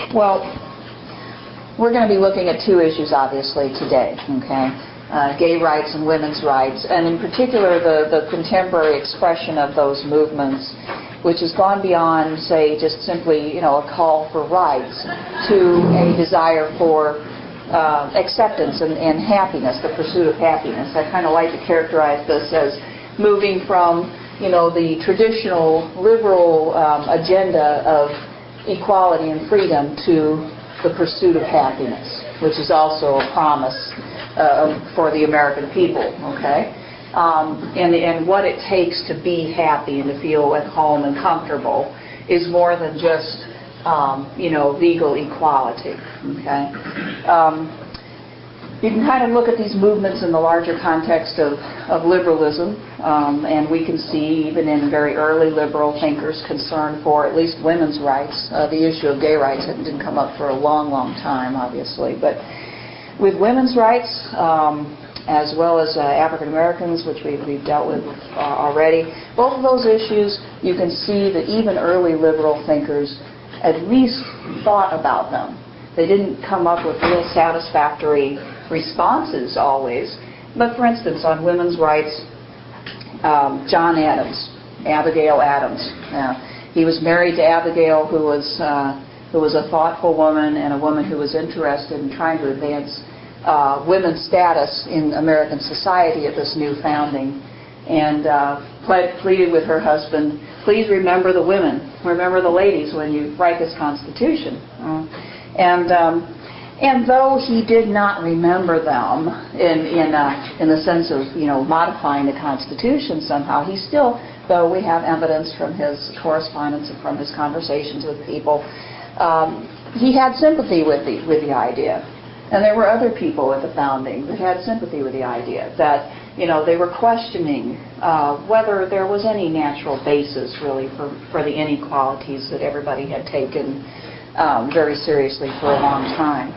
Well, we're going to be looking at two issues, obviously, today, okay? Gay rights and women's rights, and in particular the contemporary expression of those movements, which has gone beyond, say, just simply, a call for rights to a desire for acceptance and happiness, the pursuit of happiness. I kind of like to characterize this as moving from, the traditional liberal agenda of equality and freedom to the pursuit of happiness, which is also a promise for the American people, okay? And what it takes to be happy and to feel at home and comfortable is more than just legal equality, okay? You can kind of look at these movements in the larger context of liberalism, and we can see even in very early liberal thinkers concern for at least women's rights. The issue of gay rights didn't come up for a long, long time, obviously, but with women's rights, as well as African Americans, which we've dealt with already, both of those issues, you can see that even early liberal thinkers at least thought about them. They didn't come up with real satisfactory responses always, but for instance, on women's rights, John Adams, Abigail Adams. He was married to Abigail, who was a thoughtful woman and a woman who was interested in trying to advance women's status in American society at this new founding, and pleaded with her husband, please remember the women, remember the ladies when you write this Constitution. And though he did not remember them in the sense of modifying the Constitution somehow, he still, though we have evidence from his correspondence and from his conversations with people, he had sympathy with the idea. And there were other people at the founding that had sympathy with the idea that they were questioning whether there was any natural basis really for the inequalities that everybody had taken very seriously for a long time.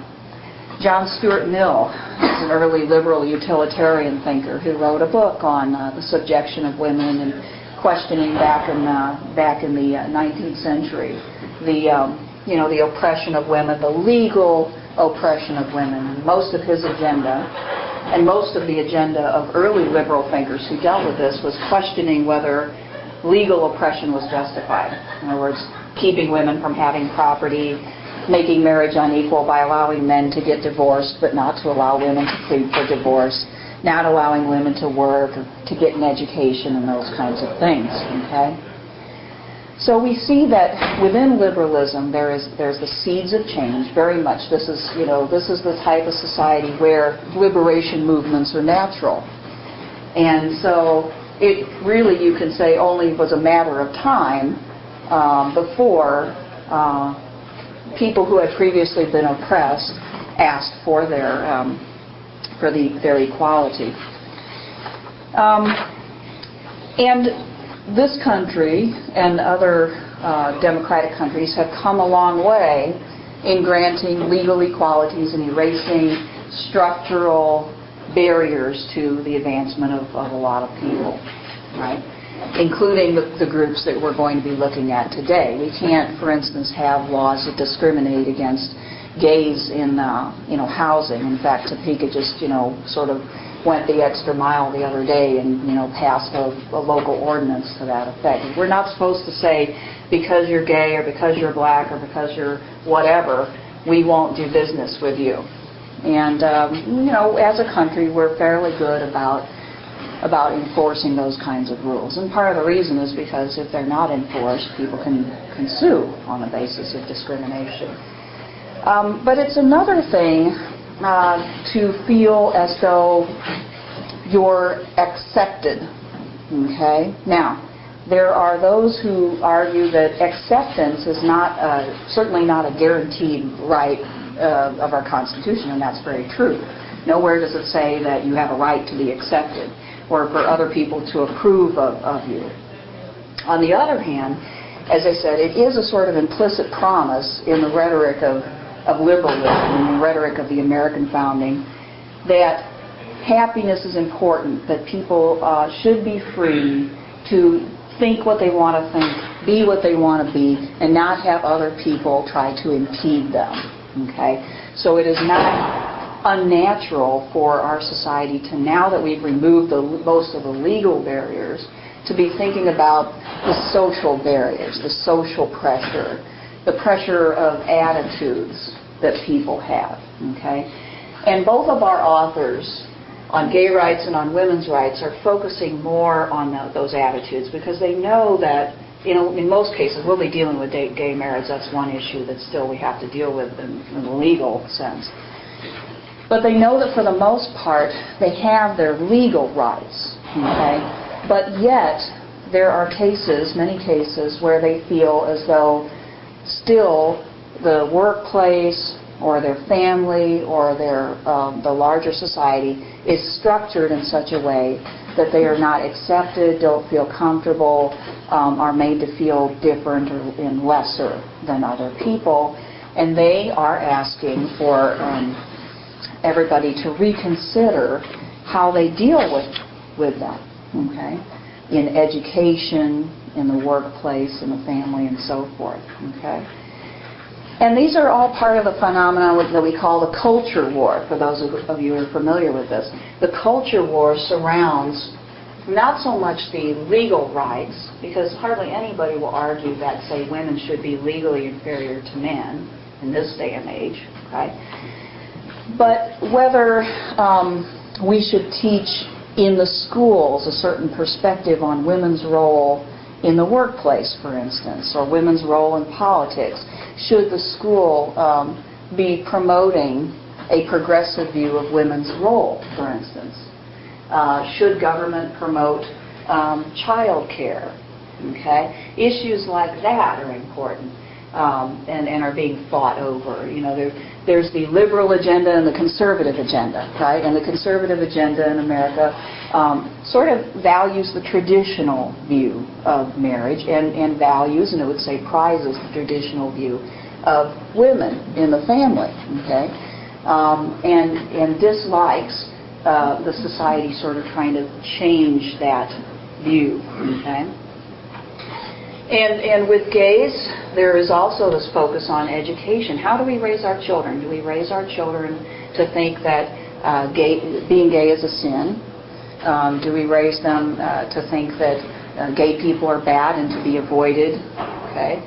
John Stuart Mill is an early liberal utilitarian thinker who wrote a book on the subjection of women and questioning back in the 19th century the oppression of women, the legal oppression of women. And most of his agenda and most of the agenda of early liberal thinkers who dealt with this was questioning whether legal oppression was justified. In other words, keeping women from having property, making marriage unequal by allowing men to get divorced but not to allow women to plead for divorce, not allowing women to work or to get an education and those kinds of things, okay? So we see that within liberalism there's the seeds of change, very much. This is the type of society where liberation movements are natural. And so it really, you can say, only was a matter of time before people who had previously been oppressed asked for their equality. And this country and other democratic countries have come a long way in granting legal equalities and erasing structural barriers to the advancement of a lot of people, right? Including the groups that we're going to be looking at today. We can't, for instance, have laws that discriminate against gays in housing. In fact, Topeka just sort of went the extra mile the other day and passed a local ordinance to that effect. We're not supposed to say because you're gay or because you're black or because you're whatever, we won't do business with you. And as a country, we're fairly good about enforcing those kinds of rules. And part of the reason is because if they're not enforced, people can sue on the basis of discrimination. But it's another thing to feel as though you're accepted, okay? Now, there are those who argue that acceptance is certainly not a guaranteed right of our Constitution, and that's very true. Nowhere does it say that you have a right to be accepted or for other people to approve of you. On the other hand, as I said, it is a sort of implicit promise in the rhetoric of liberalism, in the rhetoric of the American founding, that happiness is important, that people should be free to think what they want to think, be what they want to be, and not have other people try to impede them. Okay? So it is not unnatural for our society to, now that we've removed most of the legal barriers, to be thinking about the social barriers, the social pressure, the pressure of attitudes that people have. Okay? And both of our authors on gay rights and on women's rights are focusing more on those attitudes, because they know that, in most cases, we'll be dealing with gay marriage. That's one issue that still we have to deal with in the legal sense. But they know that for the most part, they have their legal rights. Okay? But yet, there are cases, many cases, where they feel as though still the workplace or their family or the larger society is structured in such a way that they are not accepted, don't feel comfortable, are made to feel different or in lesser than other people. And they are asking for everybody to reconsider how they deal with them, okay? In education, in the workplace, in the family, and so forth, okay? And these are all part of the phenomenon that we call the culture war, for those of you who are familiar with this. The culture war surrounds not so much the legal rights, because hardly anybody will argue that, say, women should be legally inferior to men in this day and age, okay? But whether we should teach in the schools a certain perspective on women's role in the workplace, for instance, or women's role in politics. Should the school be promoting a progressive view of women's role, for instance? Should government promote child care? Okay? Issues like that are important and are being fought over. There's the liberal agenda and the conservative agenda, right? And the conservative agenda in America sort of values the traditional view of marriage and values, and it would say prizes the traditional view of women in the family, okay? And dislikes the society sort of trying to change that view, okay? And with gays, there is also this focus on education. How do we raise our children? Do we raise our children to think that being gay is a sin? Do we raise them to think that gay people are bad and to be avoided? Okay,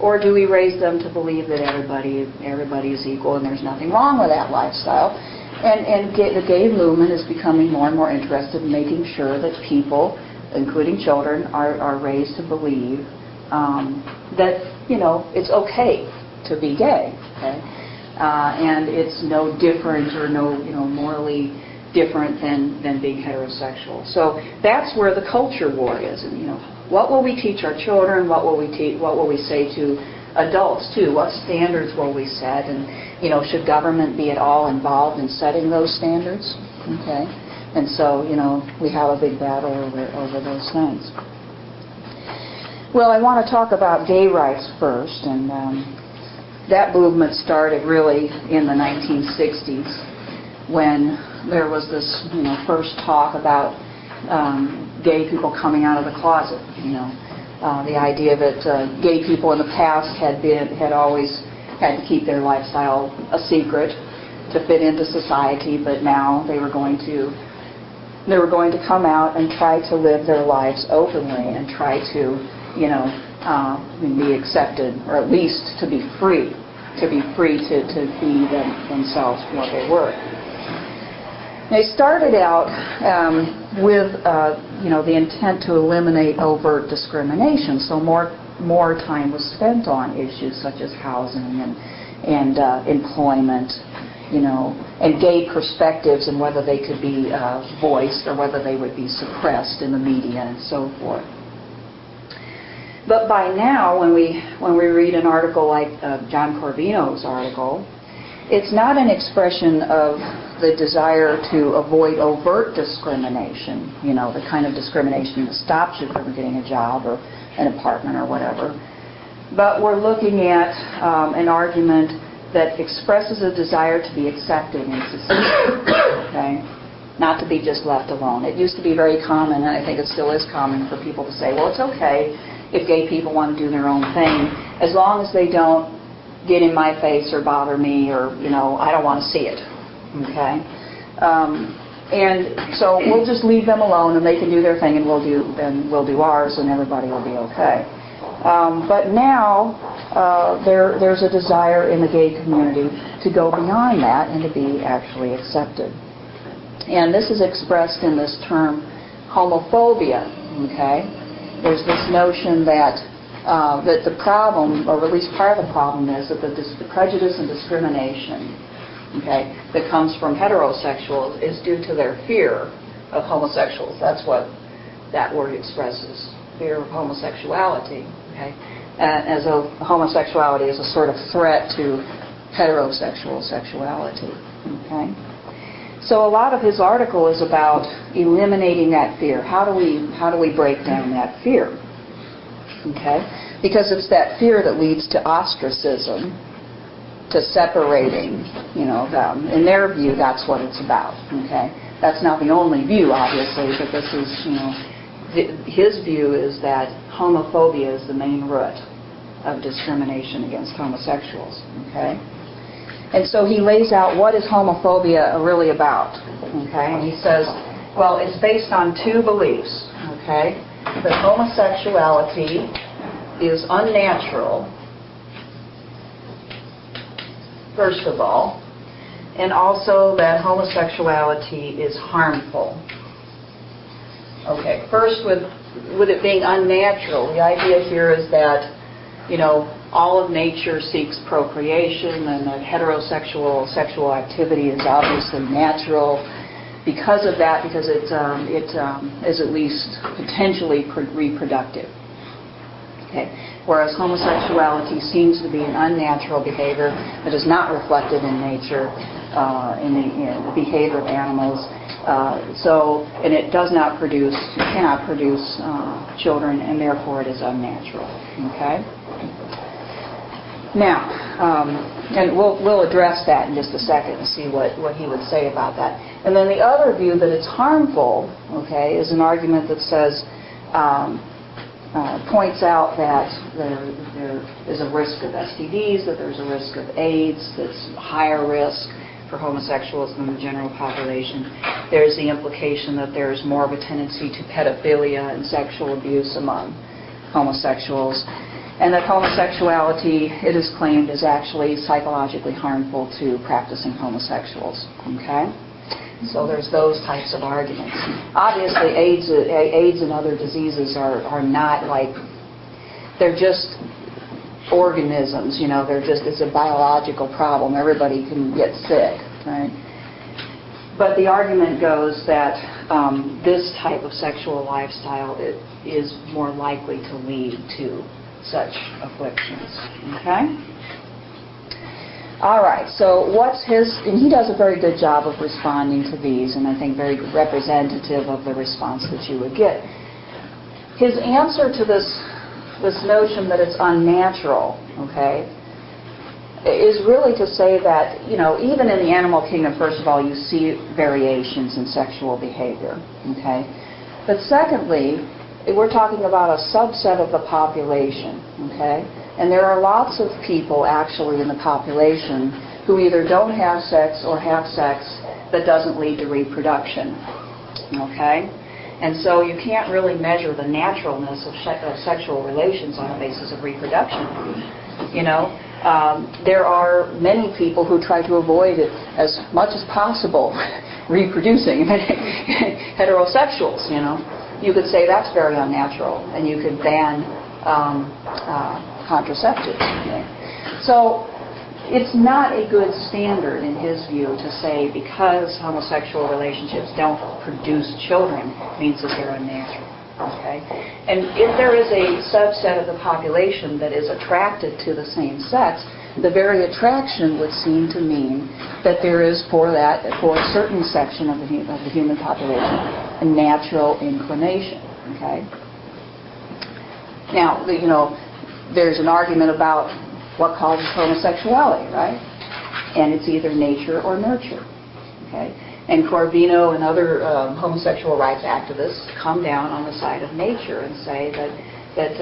or do we raise them to believe that everybody is equal and there's nothing wrong with that lifestyle? And the gay movement is becoming more and more interested in making sure that people, including children, are raised to believe that it's okay to be gay, okay? And it's no different or no morally different than being heterosexual. So that's where the culture war is. And what will we teach our children? What will we say to adults too? What standards will we set? And should government be at all involved in setting those standards? Okay. And so, we have a big battle over those things. Well, I want to talk about gay rights first, and that movement started really in the 1960s when there was this, first talk about gay people coming out of the closet. The idea that gay people in the past had always had to keep their lifestyle a secret to fit into society, but now they were going to come out and try to live their lives openly and try to, be accepted, or at least to be free to be themselves what they were. They started out with, the intent to eliminate overt discrimination, so more time was spent on issues such as housing and employment, and gay perspectives and whether they could be voiced or whether they would be suppressed in the media and so forth. But by now, when we read an article like John Corvino's article, it's not an expression of the desire to avoid overt discrimination, the kind of discrimination that stops you from getting a job or an apartment or whatever. But we're looking at an argument that expresses a desire to be accepted in society. Okay? not to be just left alone. It used to be very common, and I think it still is common, for people to say, well, it's okay if gay people want to do their own thing, as long as they don't get in my face or bother me, or, I don't want to see it. Okay? And so we'll just leave them alone, and they can do their thing, and we'll do ours, and everybody will be okay. But now there's a desire in the gay community to go beyond that and to be actually accepted. And this is expressed in this term homophobia. Okay, there's this notion that the problem, or at least part of the problem, is that the prejudice and discrimination, okay, that comes from heterosexuals is due to their fear of homosexuals. That's what that word expresses: fear of homosexuality. Okay, as though homosexuality is a sort of threat to heterosexual sexuality. Okay. So a lot of his article is about eliminating that fear. How do we break down that fear? Okay? Because it's that fear that leads to ostracism, to separating, them. In their view, that's what it's about. Okay? That's not the only view, obviously, but this is, his view is that homophobia is the main root of discrimination against homosexuals. Okay? And so he lays out what is homophobia really about. Okay? And he says, well, it's based on two beliefs. Okay? That homosexuality is unnatural, first of all, and also that homosexuality is harmful. Okay, first with it being unnatural, the idea here is that, all of nature seeks procreation, and that heterosexual sexual activity is obviously natural because of that, because it is at least potentially reproductive. Okay. Whereas homosexuality seems to be an unnatural behavior that is not reflected in nature, in the behavior of animals. And it does not produce, cannot produce children, and therefore it is unnatural. Okay. Now, and we'll address that in just a second and see what he would say about that. And then the other view, that it's harmful, okay, is an argument that says, points out that there is a risk of STDs, that there's a risk of AIDS, that's higher risk for homosexuals than the general population. There's the implication that there's more of a tendency to pedophilia and sexual abuse among homosexuals. And that homosexuality, it is claimed, is actually psychologically harmful to practicing homosexuals. Okay? So there's those types of arguments. Obviously, AIDS and other diseases are not like, they're just organisms, they're just, it's a biological problem. Everybody can get sick, right? But the argument goes that this type of sexual lifestyle is more likely to lead to such afflictions. Okay? All right, so what's his, and he does a very good job of responding to these, and I think very representative of the response that you would get. His answer to this notion that it's unnatural, okay, is really to say that, even in the animal kingdom, first of all, you see variations in sexual behavior, okay? But secondly, we're talking about a subset of the population, okay? And there are lots of people actually in the population who either don't have sex or have sex that doesn't lead to reproduction, okay? And so you can't really measure the naturalness of sexual relations on the basis of reproduction. There are many people who try to avoid it as much as possible, reproducing, heterosexuals, You could say that's very unnatural, and you could ban contraceptives. Okay? So it's not a good standard, in his view, to say because homosexual relationships don't produce children means that they're unnatural. Okay? And if there is a subset of the population that is attracted to the same sex, the very attraction would seem to mean that there is, for a certain section of the human population, a natural inclination. Okay. Now, there's an argument about what causes homosexuality, right? And it's either nature or nurture. Okay. And Corvino and other homosexual rights activists come down on the side of nature and say that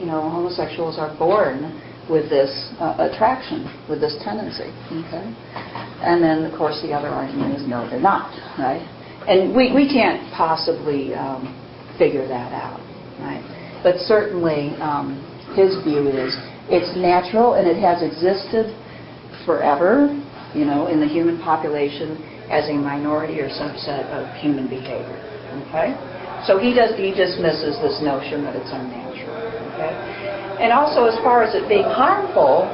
homosexuals are born with this attraction, with this tendency. Okay? And then, of course, the other argument is no, they're not, right? And we can't possibly figure that out, right? But certainly his view is it's natural and it has existed forever, in the human population as a minority or subset of human behavior. Okay? So he dismisses this notion that it's unnatural. Okay? And also, as far as it being harmful,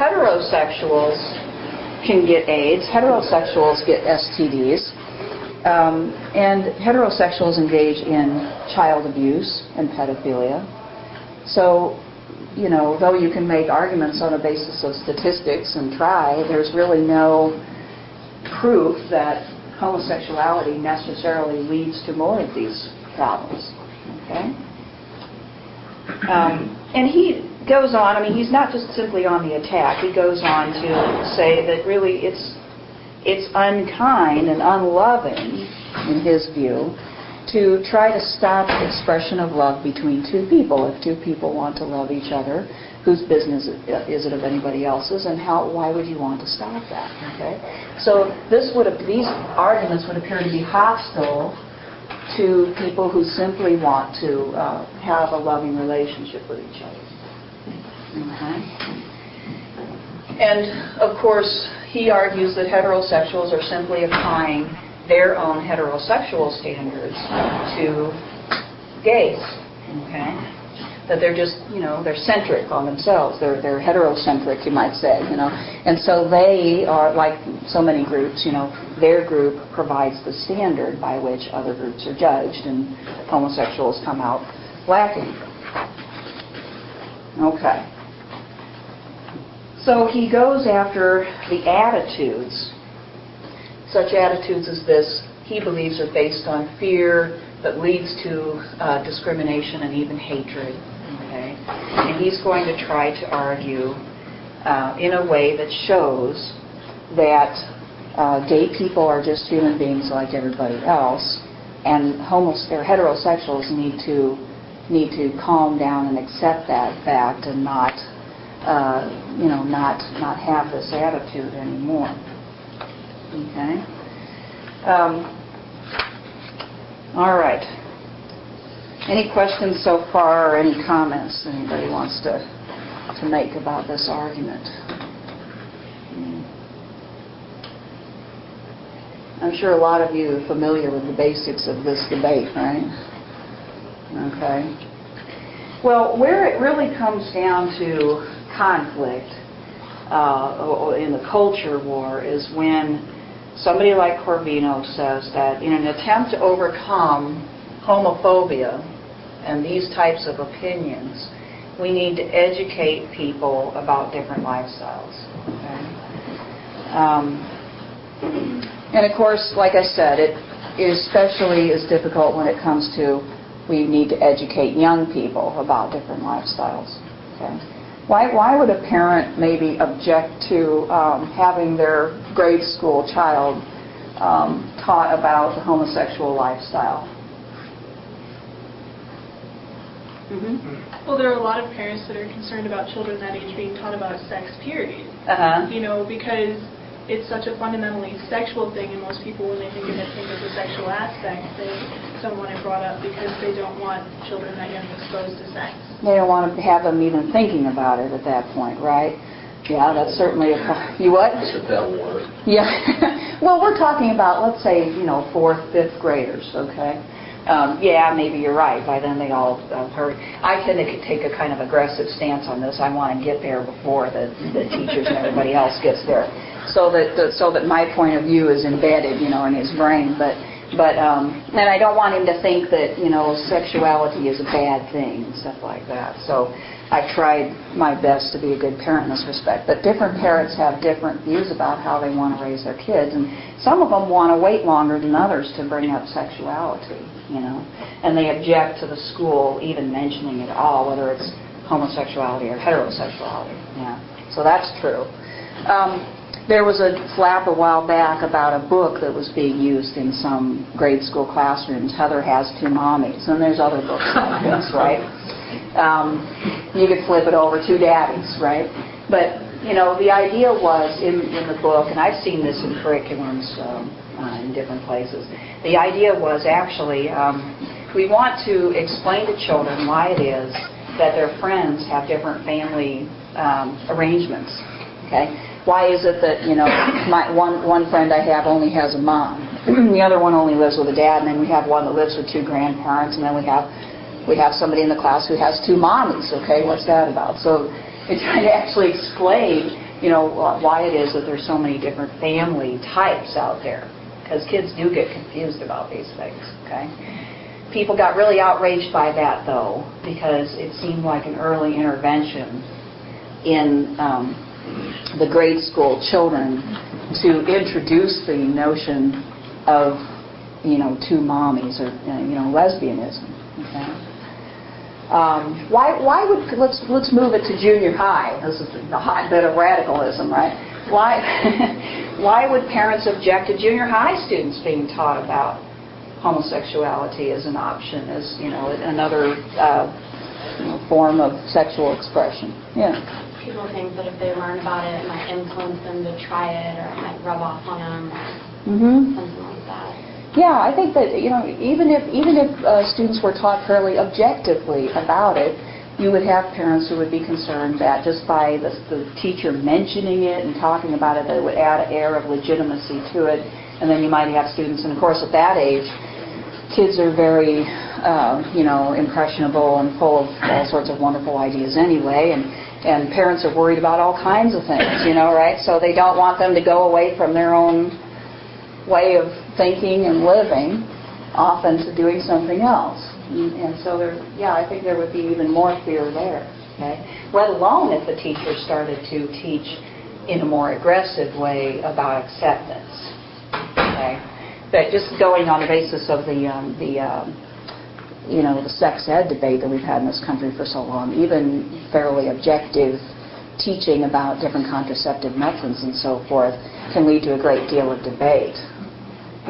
heterosexuals can get AIDS, heterosexuals get STDs, and heterosexuals engage in child abuse and pedophilia. So, though you can make arguments on a basis of statistics and try, there's really no proof that homosexuality necessarily leads to more of these problems. Okay? And he goes on, he's not just simply on the attack, he goes on to say that really it's unkind and unloving, in his view, to try to stop the expression of love between two people. If two people want to love each other, whose business is it of anybody else's, and why would you want to stop that? Okay? So these arguments would appear to be hostile to people who simply want to have a loving relationship with each other. Okay? And, of course, he argues that heterosexuals are simply applying their own heterosexual standards to gays. Okay? That they're just, they're centric on themselves. They're heterocentric, you might say, And so they are, like so many groups, their group provides the standard by which other groups are judged, and homosexuals come out lacking. Okay. So he goes after the attitudes. Such attitudes as this, he believes, are based on fear that leads to discrimination and even hatred. Okay? And he's going to try to argue in a way that shows that gay people are just human beings like everybody else, and heterosexuals need to calm down and accept that fact and not have this attitude anymore. Okay. All right. Any questions so far, or any comments anybody wants to make about this argument? I'm sure a lot of you are familiar with the basics of this debate, right? Okay. Well, where it really comes down to conflict in the culture war is when somebody like Corvino says that in an attempt to overcome homophobia and these types of opinions, we need to educate people about different lifestyles. Okay? And of course, like I said, it especially is difficult when it comes to we need to educate young people about different lifestyles. Okay? Why would a parent maybe object to having their grade school child taught about the homosexual lifestyle? Mm-hmm. Well, there are a lot of parents that are concerned about children that age being taught about sex, period. Because it's such a fundamentally sexual thing, and most people, when they think of it, think of the sexual aspect. They don't want it brought up because they don't want children that young exposed to sex. They don't want to have them even thinking about it at that point, right? Yeah, that's certainly a problem. You what? That word. Yeah. Well, we're talking about, let's say, 4th, 5th graders, okay? Yeah, maybe you're right. By then they all heard. I tend to take a kind of aggressive stance on this. I want to get there before the teachers and everybody else gets there, so that my point of view is embedded, in his brain. But and I don't want him to think that sexuality is a bad thing and stuff like that. So I've tried my best to be a good parent in this respect. But different parents have different views about how they want to raise their kids, and some of them want to wait longer than others to bring up sexuality. And they object to the school even mentioning it at all, whether it's homosexuality or heterosexuality. Yeah, so that's true. There was a flap a while back about a book that was being used in some grade school classrooms. Heather has two mommies, and there's other books like this, right? You could flip it over, two daddies, right? But, you know, the idea was in the book, and I've seen this in curriculums in different places, the idea was actually we want to explain to children why it is that their friends have different family arrangements, okay? Why is it that, you know, one friend I have only has a mom, the other one only lives with a dad, and then we have one that lives with two grandparents, and then we have somebody in the class who has two mommies, okay? What's that about? So it's trying to actually explain, you know, why it is that there's so many different family types out there, because kids do get confused about these things, okay? People got really outraged by that, though, because it seemed like an early intervention in the grade school children to introduce the notion of, you know, two mommies or, you know, lesbianism. Okay? Why would let's move it to junior high? This is the hotbed of radicalism, right? Why would parents object to junior high students being taught about homosexuality as an option, as, you know, another you know, form of sexual expression? Yeah. People think that if they learn about it, it might influence them to try it, or it might rub off on them, or something like that. Yeah, I think that, you know, even if students were taught fairly objectively about it, you would have parents who would be concerned that just by the teacher mentioning it and talking about it, that it would add an air of legitimacy to it, and then you might have students, and of course at that age, kids are very, you know, impressionable and full of all sorts of wonderful ideas anyway, and parents are worried about all kinds of things, you know, right? So they don't want them to go away from their own way of thinking and living, often to doing something else. And so I think there would be even more fear there, okay? Let alone if the teacher started to teach in a more aggressive way about acceptance, okay? But just going on the basis of the you know, the sex ed debate that we've had in this country for so long, even fairly objective teaching about different contraceptive methods and so forth can lead to a great deal of debate,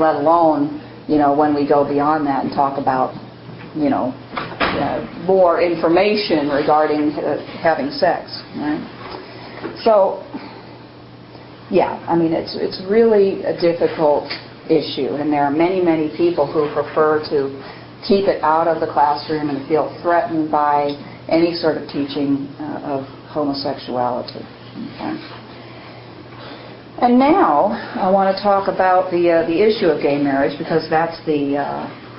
let alone, you know, when we go beyond that and talk about, you know, more information regarding having sex, right? So, yeah, I mean, it's really a difficult issue, and there are many, many people who prefer to keep it out of the classroom and feel threatened by any sort of teaching of homosexuality. Okay. And now I want to talk about the issue of gay marriage, because that's the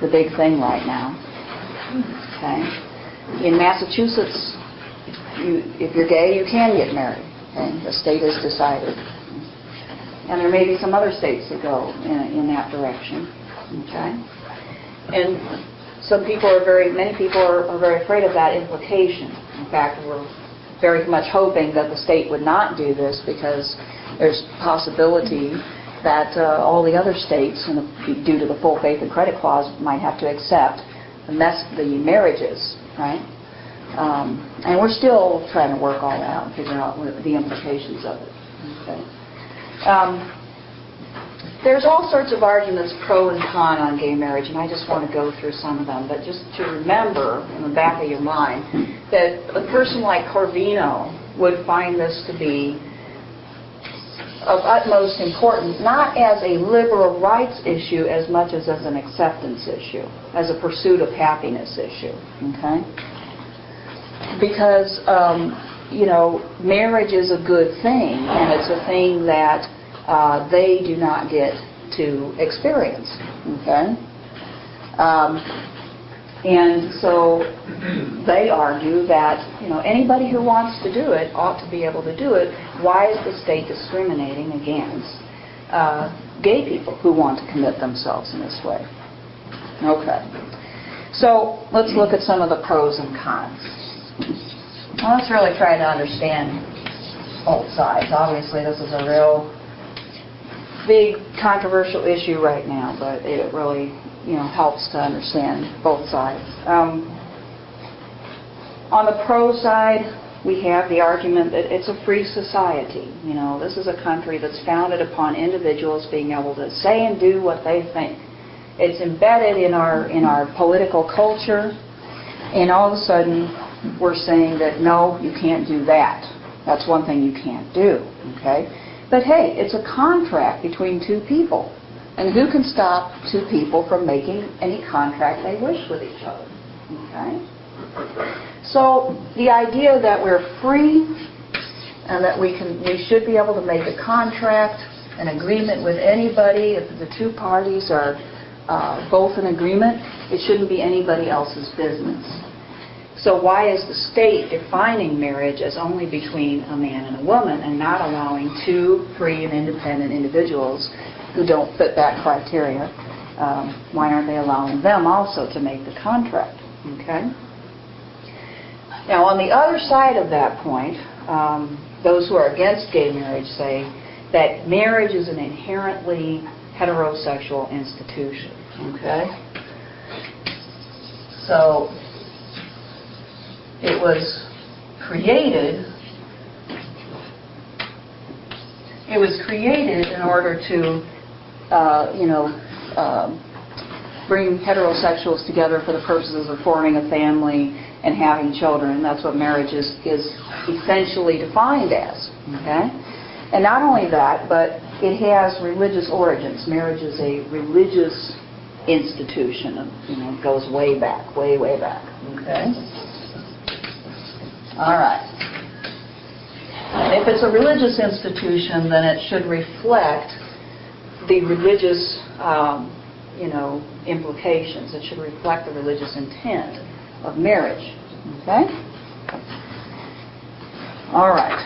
big thing right now. Okay. In Massachusetts, if you're gay, you can get married. Okay. The state has decided, and there may be some other states that go in that direction. Okay. And many people are very afraid of that implication. In fact, we're very much hoping that the state would not do this, because there's possibility that all the other states, due to the full faith and credit clause, might have to accept the marriages, right? And we're still trying to work all that out and figure out the implications of it. Okay. There's all sorts of arguments, pro and con, on gay marriage, and I just want to go through some of them. But just to remember in the back of your mind that a person like Corvino would find this to be of utmost importance, not as a liberal rights issue as much as an acceptance issue, as a pursuit of happiness issue. Okay? Because, you know, marriage is a good thing, and it's a thing that they do not get to experience, okay? And so they argue that, you know, anybody who wants to do it ought to be able to do it. Why is the state discriminating against gay people who want to commit themselves in this way? Okay. So let's look at some of the pros and cons. Well, let's really try to understand both sides. Obviously, this is a real big controversial issue right now, but it really, you know, helps to understand both sides. On the pro side, we have the argument that it's a free society. You know, this is a country that's founded upon individuals being able to say and do what they think. It's embedded in our political culture, and all of a sudden we're saying that no, you can't do that. That's one thing you can't do, okay? But hey, it's a contract between two people. And who can stop two people from making any contract they wish with each other, okay? So the idea that we're free and that we should be able to make a contract, an agreement with anybody, if the two parties are both in agreement, it shouldn't be anybody else's business. So why is the state defining marriage as only between a man and a woman and not allowing two free and independent individuals who don't fit that criteria? Why aren't they allowing them also to make the contract? Okay. Now, on the other side of that point, those who are against gay marriage say that marriage is an inherently heterosexual institution. Okay? So, it was created in order to, bring heterosexuals together for the purposes of forming a family and having children. That's what marriage is essentially defined as. Okay? And not only that, but it has religious origins. Marriage is a religious institution. It goes way back, way, way back. Okay? All right. And if it's a religious institution, then it should reflect the religious, implications. It should reflect the religious intent of marriage. Okay? All right.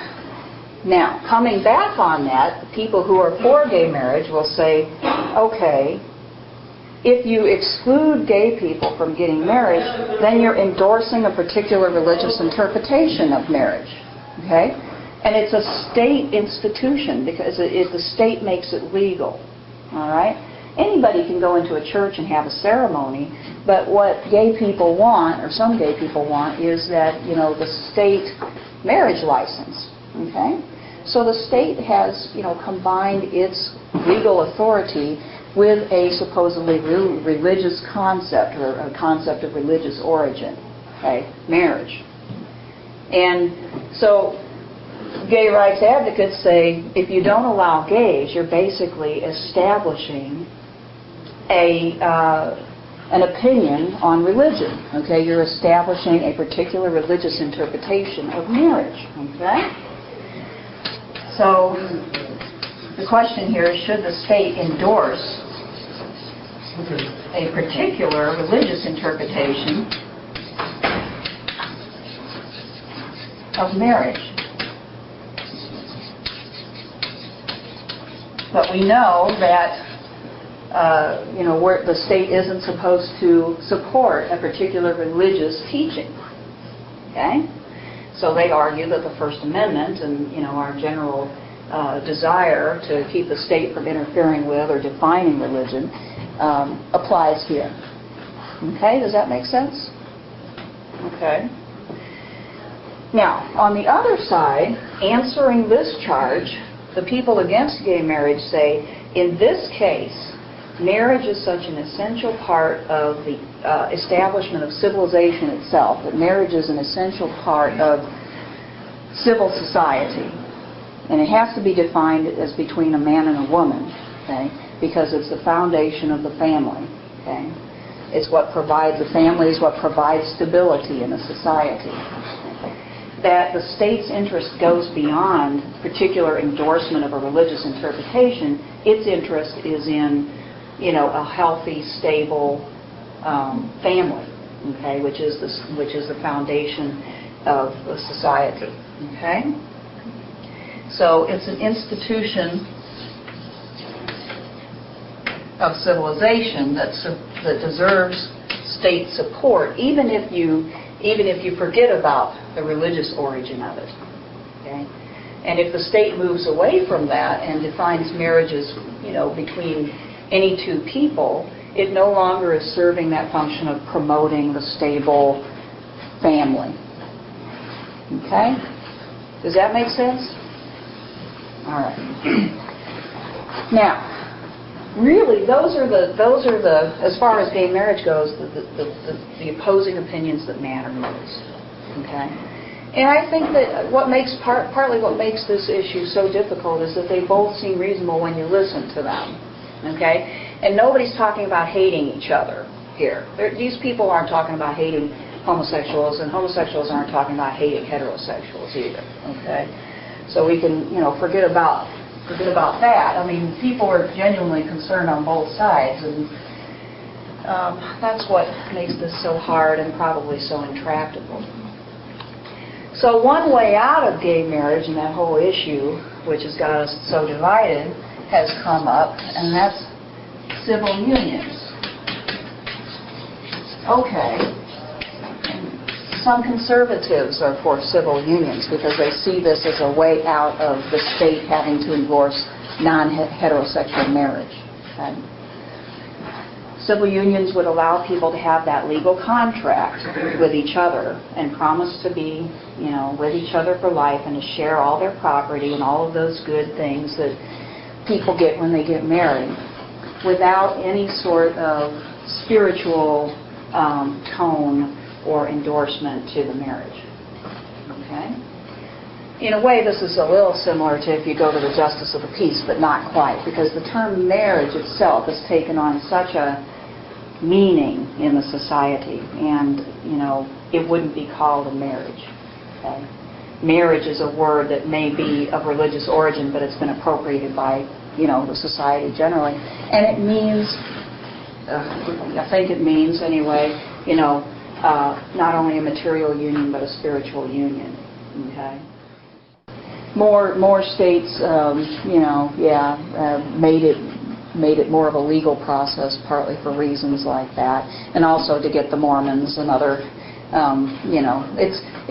Now, coming back on that, the people who are for gay marriage will say, okay, if you exclude gay people from getting married, then you're endorsing a particular religious interpretation of marriage. Okay? And it's a state institution because the state makes it legal. All right? Anybody can go into a church and have a ceremony, but what gay people want, or some gay people want, is that, the state marriage license. Okay? So the state has, combined its legal authority with a supposedly religious concept, or a concept of religious origin. Okay? Marriage. And so gay rights advocates say if you don't allow gays, you're basically establishing an opinion on religion. Okay, you're establishing a particular religious interpretation of marriage. Okay, so the question here is, should the state endorse a particular religious interpretation of marriage? But we know that where the state isn't supposed to support a particular religious teaching. Okay? So they argue that the First Amendment and, our general desire to keep the state from interfering with or defining religion applies here. Okay? Does that make sense? Okay. Now, on the other side, answering this charge, the people against gay marriage say, in this case, marriage is such an essential part of the establishment of civilization itself, that marriage is an essential part of civil society. And it has to be defined as between a man and a woman, okay, because it's the foundation of the family. Okay? It's what provides, the family is what provides stability in a society. That the state's interest goes beyond particular endorsement of a religious interpretation. Its interest is in a healthy, stable family, okay, which is the foundation of the society, okay. So it's an institution of civilization that deserves state support, even if you forget about the religious origin of it, okay. And if the state moves away from that and defines marriages, between any two people, it no longer is serving that function of promoting the stable family. Okay? Does that make sense? All right. Now, really, those are the, as far as gay marriage goes, the opposing opinions that matter most. Okay? And I think that what makes, partly what makes this issue so difficult is that they both seem reasonable when you listen to them. Okay? And nobody's talking about hating each other here. These people aren't talking about hating homosexuals, and homosexuals aren't talking about hating heterosexuals either. Okay? So we can, forget about that. I mean, people are genuinely concerned on both sides, and that's what makes this so hard and probably so intractable. So one way out of gay marriage and that whole issue, which has got us so divided, has come up, and that's civil unions. Okay. Some conservatives are for civil unions because they see this as a way out of the state having to endorse non-heterosexual marriage. Okay? Civil unions would allow people to have that legal contract with each other and promise to be, with each other for life and to share all their property and all of those good things that people get when they get married without any sort of spiritual tone or endorsement to the marriage. Okay? In a way, this is a little similar to if you go to the justice of the peace, but not quite, because the term marriage itself has taken on such a meaning in the society, and, it wouldn't be called a marriage. Okay? Marriage is a word that may be of religious origin, but it's been appropriated by, the society generally. And it means, I think it means anyway, not only a material union, but a spiritual union. Okay. More states, made it more of a legal process, partly for reasons like that, and also to get the Mormons and other.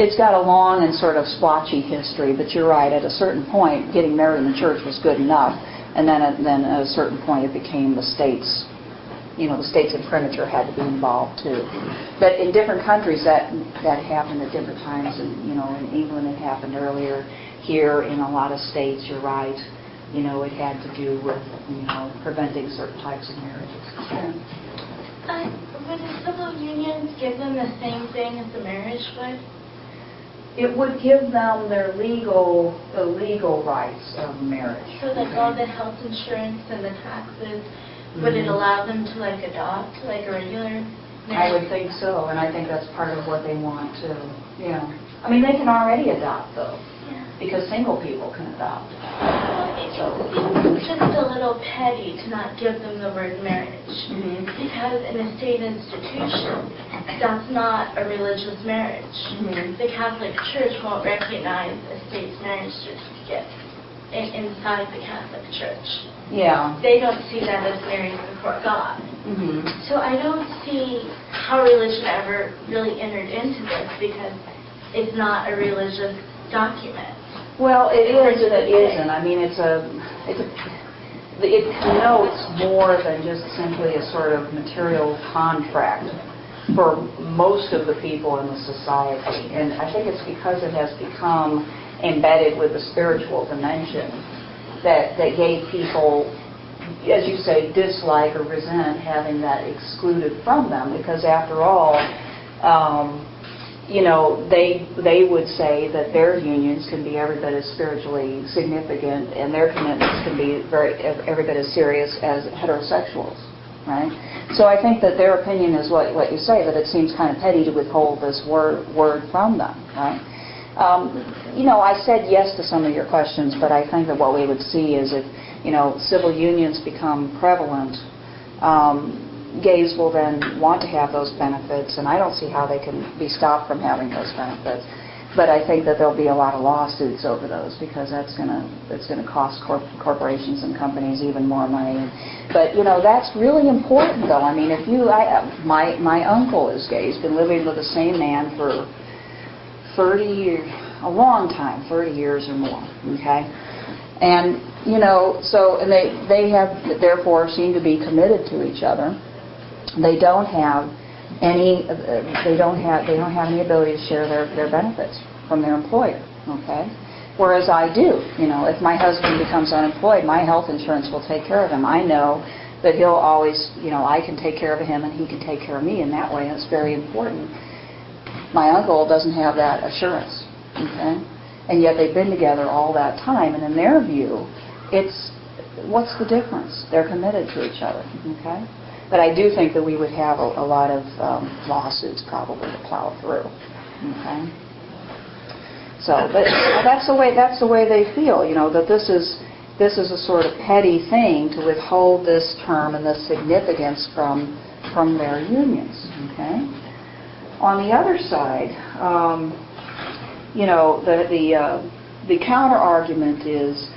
It's got a long and sort of splotchy history. But you're right. At a certain point, getting married in the church was good enough, and then at a certain point, it became the states. The states and premature had to be involved too. But in different countries, that happened at different times. And in England, it happened earlier. Here, in a lot of states, you're right. It had to do with preventing certain types of marriages. Would the civil unions give them the same thing as the marriage would? It would give them the legal rights of marriage. So like all the health insurance and the taxes. Would it allow them to adopt like a regular marriage? I would think so, and I think that's part of what they want too. Yeah. I mean, they can already adopt though, because single people can adopt. Well, it seems just a little petty to not give them the word marriage, because in a state institution, that's not a religious marriage. The Catholic Church won't recognize a state's marriage certificate inside the Catholic Church. Yeah. They don't see that as marriage before God. So I don't see how religion ever really entered into this, because it's not a religious document. Well, it is and it isn't. I mean, it connotes more than just simply a sort of material contract for most of the people in the society. And I think it's because it has become embedded with the spiritual dimension that gay people, as you say, dislike or resent having that excluded from them, because after all, they would say that their unions can be every bit as spiritually significant and their commitments can be every bit as serious as heterosexuals, right? So I think that their opinion is what you say, that it seems kind of petty to withhold this word from them, right? I said yes to some of your questions, but I think that what we would see is if, civil unions become prevalent, gays will then want to have those benefits, and I don't see how they can be stopped from having those benefits. But I think that there'll be a lot of lawsuits over those, because that's going to cost corporations and companies even more money. But that's really important, though. I mean, if my uncle is gay. He's been living with the same man for 30 years, a long time, 30 years or more. Okay, and they have therefore seem to be committed to each other. They don't have any ability to share their benefits from their employer, okay? Whereas I do, if my husband becomes unemployed, my health insurance will take care of him. I know that he'll always, I can take care of him and he can take care of me in that way, and it's very important. My uncle doesn't have that assurance, okay? And yet they've been together all that time, and in their view, what's the difference? They're committed to each other, okay? But I do think that we would have a lot of lawsuits probably to plow through, okay? So, but that's the way they feel, that this is a sort of petty thing to withhold this term and this significance from their unions, okay? On the other side, the counter argument is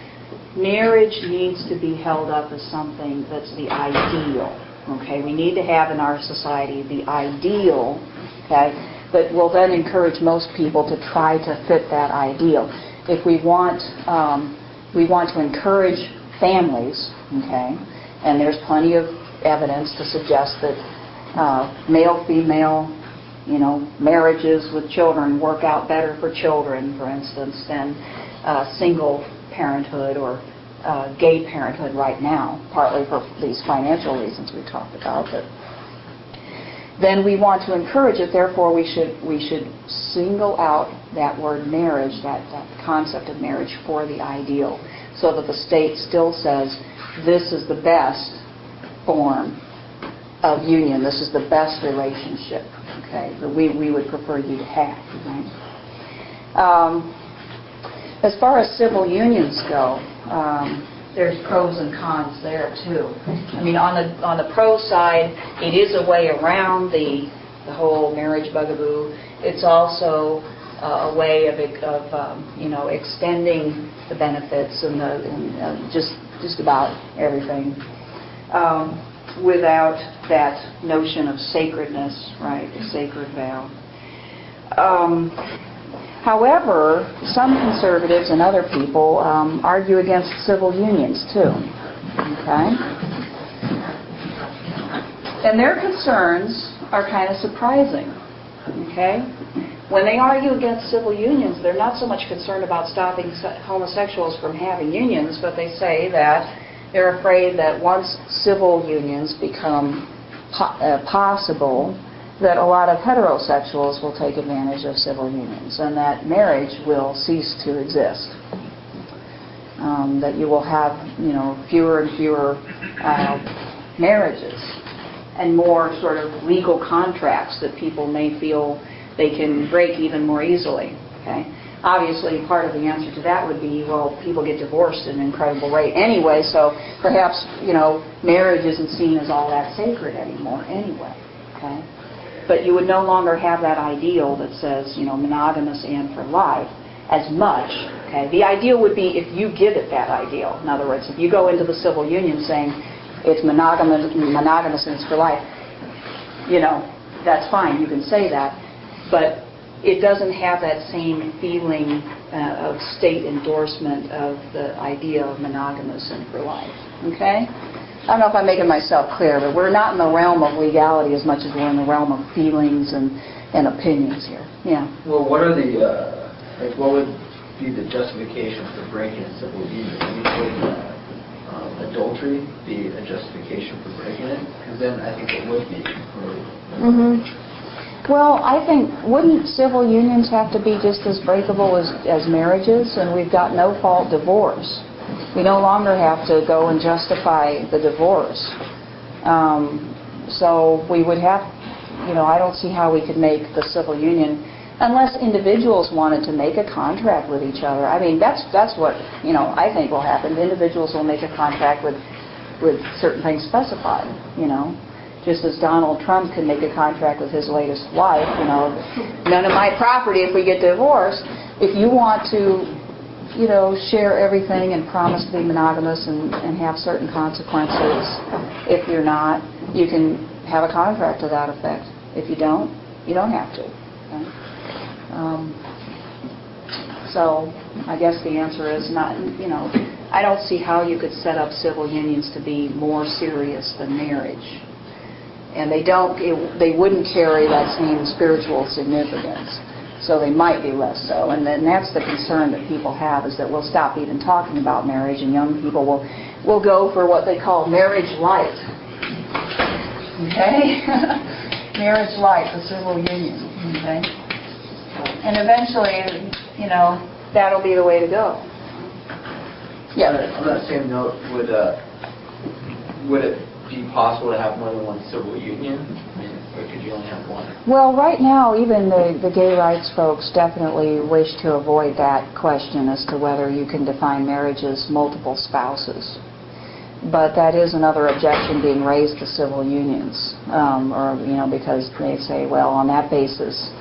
marriage needs to be held up as something that's the ideal, okay? We need to have in our society the ideal, okay, that will then encourage most people to try to fit that ideal. If we want to encourage families, okay, and there's plenty of evidence to suggest that male-female marriages with children work out better for children, for instance, than single parenthood or gay parenthood right now, partly for these financial reasons we talked about. But then we want to encourage it. Therefore, we should single out that word marriage, that concept of marriage, for the ideal, so that the state still says this is the best form of union. This is the best relationship, okay, that we would prefer you to have. Right? As far as civil unions go, there's pros and cons there too. I mean, on the pro side, it is a way around the whole marriage bugaboo. It's also a way of extending the benefits and just about everything. Without that notion of sacredness, right, the sacred vow. However, some conservatives and other people argue against civil unions too, okay? And their concerns are kind of surprising, okay? When they argue against civil unions, they're not so much concerned about stopping homosexuals from having unions, but they say that they're afraid that once civil unions become possible, that a lot of heterosexuals will take advantage of civil unions and that marriage will cease to exist. That you will have, fewer and fewer marriages and more sort of legal contracts that people may feel they can break even more easily. Okay? Obviously, part of the answer to that would be, well, people get divorced at an incredible rate anyway, so perhaps, marriage isn't seen as all that sacred anymore anyway. Okay? But you would no longer have that ideal that says, monogamous and for life as much. Okay? The ideal would be if you give it that ideal. In other words, if you go into the civil union saying it's monogamous and it's for life, that's fine. You can say that. But it doesn't have that same feeling of state endorsement of the idea of monogamous and for life. Okay? I don't know if I'm making myself clear, but we're not in the realm of legality as much as we're in the realm of feelings and opinions here. Yeah. Well, what are what would be the justification for breaking a civil union? Would adultery be a justification for breaking it? Because then I think it would be. Well, I think, wouldn't civil unions have to be just as breakable as marriages? And we've got no-fault divorce. We no longer have to go and justify the divorce. So we would have, I don't see how we could make the civil union, unless individuals wanted to make a contract with each other. I mean, that's what, I think will happen. Individuals will make a contract with certain things specified, Just as Donald Trump can make a contract with his latest wife, none of my property if we get divorced. If you want to, share everything and promise to be monogamous and have certain consequences, if you're not, you can have a contract to that effect. If you don't have to. Okay? So I guess the answer is not, I don't see how you could set up civil unions to be more serious than marriage. And they wouldn't carry that same spiritual significance. So so they might be less so. And then that's the concern that people have, is that we'll stop even talking about marriage, and young people will go for what they call marriage light. Okay? Marriage light, the civil union. Okay? And eventually, that'll be the way to go. Yeah. On that same note, would it be possible to have more than one civil union? I mean, or could you only have one? Well, right now, even the gay rights folks definitely wish to avoid that question as to whether you can define marriage as multiple spouses. But that is another objection being raised to civil unions, because they say, well, on that basis,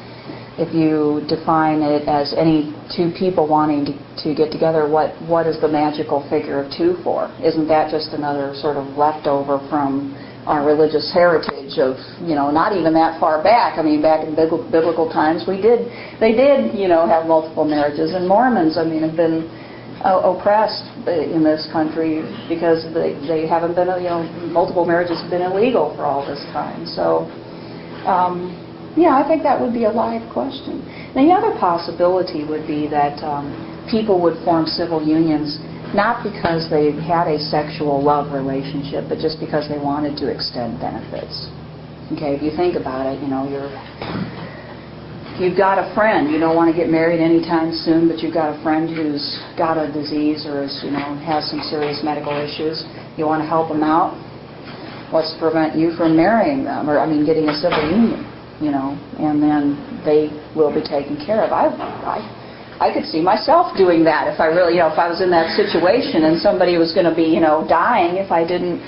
if you define it as any two people wanting to get together, what is the magical figure of two for? Isn't that just another sort of leftover from our religious heritage of, not even that far back? I mean, back in biblical times, they did, have multiple marriages, and Mormons, have been oppressed in this country because they haven't been, multiple marriages have been illegal for all this time. So, I think that would be a live question. And the other possibility would be that people would form civil unions not because they had a sexual love relationship, but just because they wanted to extend benefits. Okay, if you think about it, you've got a friend, you don't want to get married anytime soon, but you've got a friend who's got a disease or has some serious medical issues. You want to help them out. What's to prevent you from marrying them, or getting a civil union, and then they will be taken care of. I could see myself doing that if I really, if I was in that situation and somebody was going to be, dying if I didn't.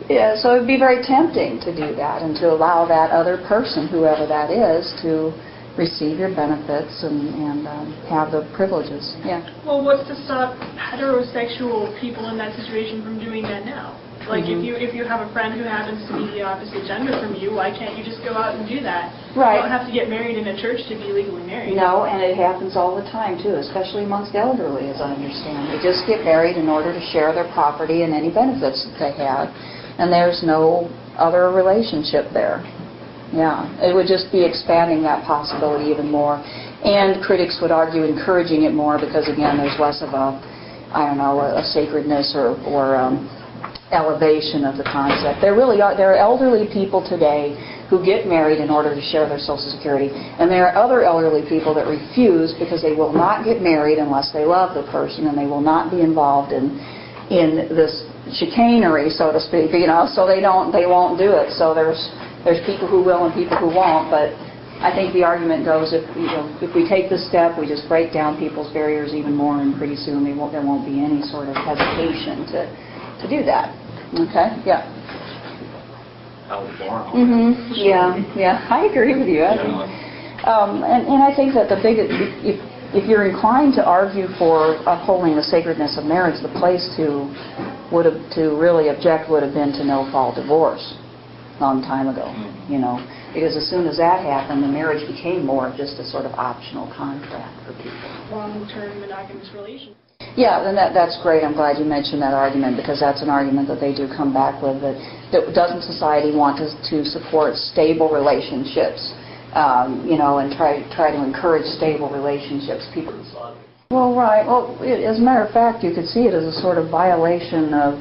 Yeah, so it would be very tempting to do that and to allow that other person, whoever that is, to receive your benefits and have the privileges. Yeah. Well, what's to stop heterosexual people in that situation from doing that now? Like, if you have a friend who happens to be the opposite gender from you, why can't you just go out and do that? Right. You don't have to get married in a church to be legally married. No, and it happens all the time, too, especially amongst elderly, as I understand. They just get married in order to share their property and any benefits that they have, and there's no other relationship there. Yeah, it would just be expanding that possibility even more. And critics would argue encouraging it more because, again, there's less of a sacredness or elevation of the concept. There are elderly people today who get married in order to share their Social Security, and there are other elderly people that refuse because they will not get married unless they love the person, and they will not be involved in this chicanery, so to speak. So they won't do it. So there's people who will and people who won't, but I think the argument goes if we take this step, we just break down people's barriers even more, and pretty soon there won't be any sort of hesitation to do that. Okay? Yeah. Yeah, I agree with you. And I think that if you're inclined to argue for upholding the sacredness of marriage, the place to really object would have been to no-fault divorce a long time ago. Because as soon as that happened, the marriage became more of just a sort of optional contract for people. Long-term monogamous relationship. Yeah, and that's great. I'm glad you mentioned that argument, because that's an argument that they do come back with. That doesn't society want to support stable relationships, and try to encourage stable relationships? People. Well, right. Well, as a matter of fact, you could see it as a sort of violation of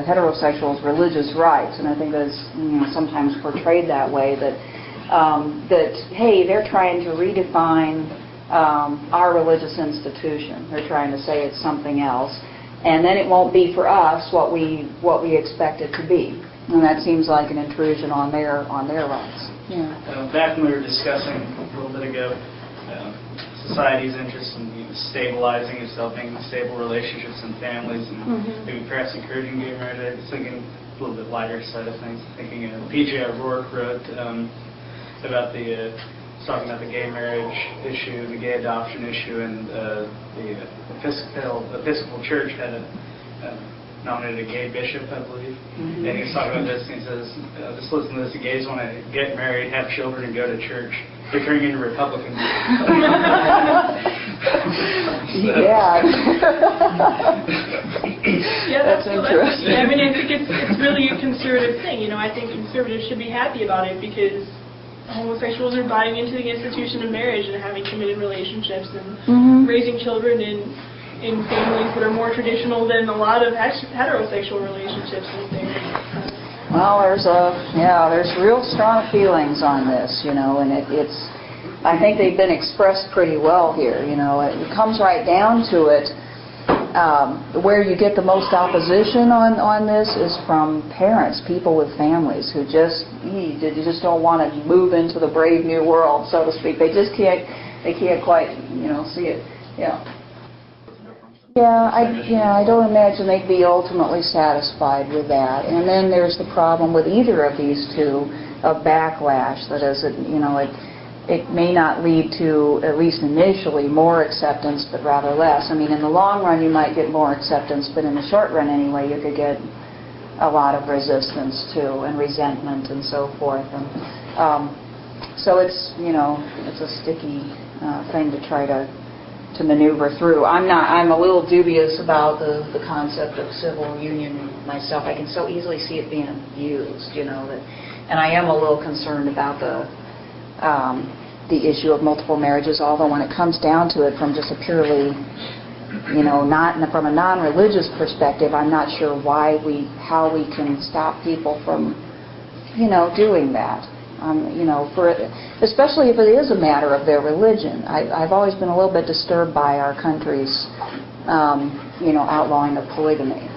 heterosexuals' religious rights, and I think that's sometimes portrayed that way. That hey, they're trying to redefine our religious institution. They're trying to say it's something else, and then it won't be for us what we expect it to be, and that seems like an intrusion on their rights. Yeah. Back when we were discussing a little bit ago society's interest in stabilizing and developing stable relationships and families, and maybe perhaps encouraging gay marriage, I was thinking a little bit lighter side of things. Thinking P.J. O'Rourke wrote about talking about the gay marriage issue, the gay adoption issue, and the Episcopal Church had nominated a gay bishop, I believe. And he was talking about this, and he says, just listen to this, the gays want to get married, have children, and go to church. They're turning into Republicans. Yeah. Yeah, that's interesting. I think it's really a conservative thing. I think conservatives should be happy about it because homosexuals are buying into the institution of marriage and having committed relationships and raising children in families that are more traditional than a lot of heterosexual relationships out there. Well, there's real strong feelings on this, and it's. I think they've been expressed pretty well here. It comes right down to it. Where you get the most opposition on this is from parents, people with families who just don't want to move into the brave new world, so to speak. They just can't quite see it. I don't imagine they'd be ultimately satisfied with that. And then there's the problem with either of these two of backlash. That is, it may not lead to, at least initially, more acceptance, but rather less. I mean, in the long run, you might get more acceptance, but in the short run, anyway, you could get a lot of resistance too, and resentment, and so forth. And so it's a sticky thing to try to maneuver through. I'm a little dubious about the concept of civil union myself. I can so easily see it being abused, and I am a little concerned about the issue of multiple marriages, although when it comes down to it from just a purely, not from a non-religious perspective, I'm not sure how we can stop people from, doing that. Especially if it is a matter of their religion. I've always been a little bit disturbed by our country's, outlawing of polygamy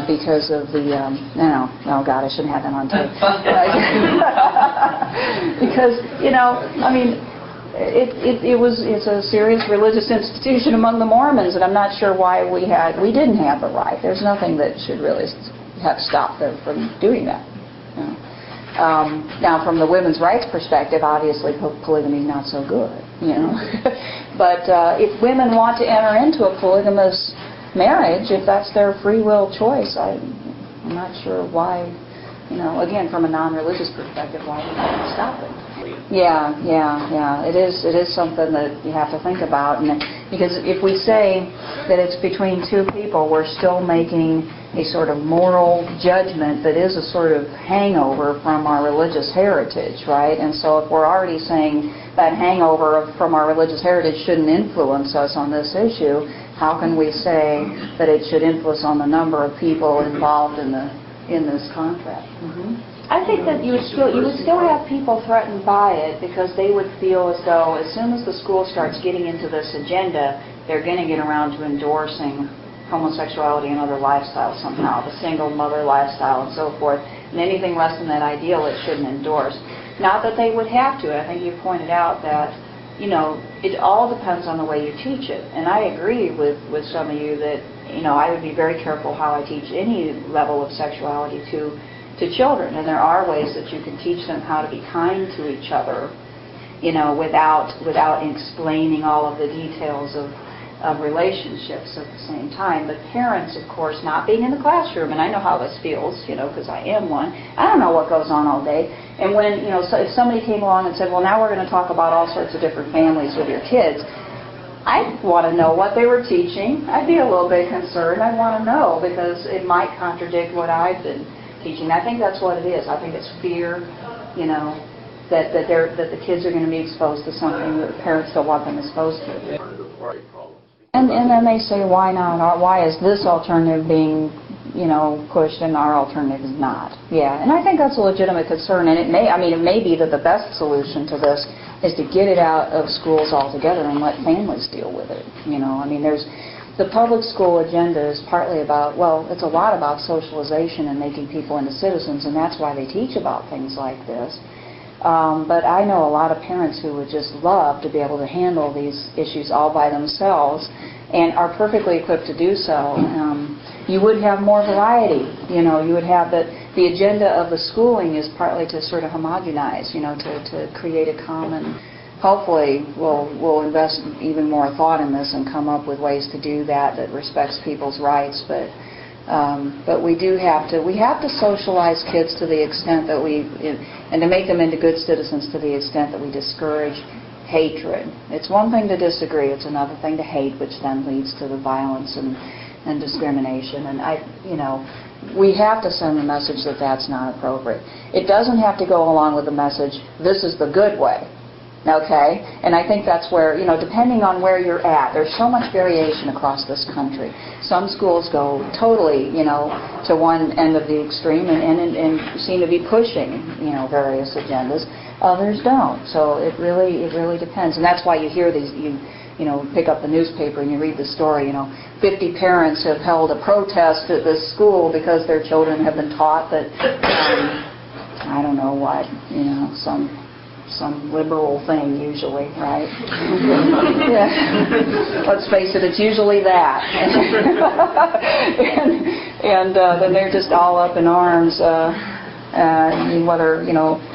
because of the, oh God, I shouldn't have that on tape. Because, it's a serious religious institution among the Mormons, and I'm not sure why we didn't have the right. There's nothing that should really have stopped them from doing that. Now, from the women's rights perspective, obviously polygamy is not so good, But if women want to enter into a polygamous marriage, if that's their free will choice, I'm not sure why, again, from a non-religious perspective, why we can't stop it. Yeah. It is something that you have to think about, and because if we say that it's between two people, we're still making a sort of moral judgment that is a sort of hangover from our religious heritage, right? And so if we're already saying that hangover from our religious heritage shouldn't influence us on this issue, how can we say that it should influence on the number of people involved in this contract? I think that you would still have people threatened by it because they would feel as though as soon as the school starts getting into this agenda, they're going to get around to endorsing homosexuality and other lifestyles somehow, the single mother lifestyle and so forth, and anything less than that ideal it shouldn't endorse. Not that they would have to. I think you pointed out that, it all depends on the way you teach it. And I agree with some of you that, I would be very careful how I teach any level of sexuality to children. And there are ways that you can teach them how to be kind to each other, without explaining all of the details of relationships at the same time. But parents, of course, not being in the classroom, and I know how this feels, because I am one. I don't know what goes on all day. And when, so if somebody came along and said, well, now we're going to talk about all sorts of different families with your kids, I'd want to know what they were teaching. I'd be a little bit concerned. I'd want to know because it might contradict what I've been teaching. I think that's what it is. I think it's fear, that the kids are going to be exposed to something that parents don't want them exposed to. And then they say, why not? Why is this alternative being, pushed and our alternative is not? Yeah, and I think that's a legitimate concern. And it may be that the best solution to this is to get it out of schools altogether and let families deal with it. The public school agenda is partly about, it's a lot about socialization and making people into citizens, and that's why they teach about things like this. But I know a lot of parents who would just love to be able to handle these issues all by themselves and are perfectly equipped to do so. You would have more variety. You would have the agenda of the schooling is partly to sort of homogenize, to create a common. Hopefully, we'll invest even more thought in this and come up with ways to do that respects people's rights. But we have to socialize kids to the extent that and to make them into good citizens to the extent that we discourage hatred. It's one thing to disagree, it's another thing to hate, which then leads to the violence and and discrimination. And we have to send the message that that's not appropriate. It doesn't have to go along with the message, this is the good way. Okay? And I think that's where, depending on where you're at, there's so much variation across this country. Some schools go totally, to one end of the extreme and seem to be pushing, various agendas. Others don't. So it really depends. And that's why you hear these, pick up the newspaper and you read the story, 50 parents have held a protest at this school because their children have been taught that, I don't know what, some liberal thing usually, right? Yeah. Let's face it, it's usually that. and then they're just all up in arms. Whether,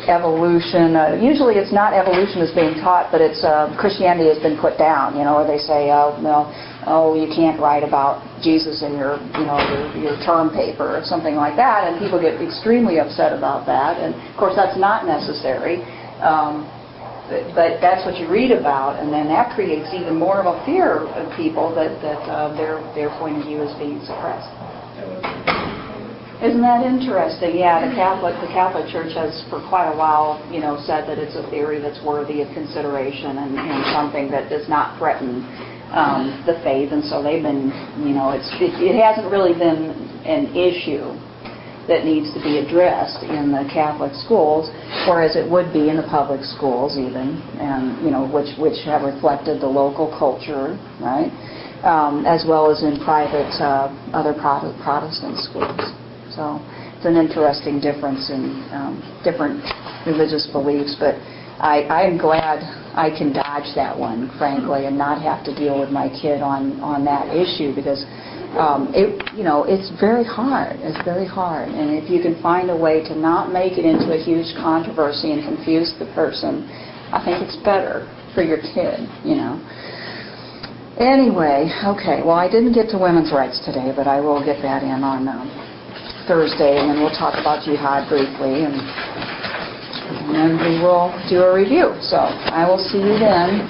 evolution, usually it's not evolution that's being taught, but it's Christianity has been put down, or they say, you can't write about Jesus in your term paper or something like that, and people get extremely upset about that, and of course that's not necessary, but that's what you read about, and then that creates even more of a fear of people that their point of view is being suppressed. Isn't that interesting? Yeah, the Catholic Church has for quite a while, said that it's a theory that's worthy of consideration and something that does not threaten the faith, and so they've been, it hasn't really been an issue that needs to be addressed in the Catholic schools, whereas it would be in the public schools even, and which have reflected the local culture, right, as well as in private other Protestant schools. So it's an interesting difference in different religious beliefs, but I'm glad I can dodge that one, frankly, and not have to deal with my kid on that issue, because it's very hard. It's very hard, and if you can find a way to not make it into a huge controversy and confuse the person, I think it's better for your kid. Anyway, okay. Well, I didn't get to women's rights today, but I will get that in on Thursday, and then we'll talk about jihad briefly, and then we will do a review. So I will see you then.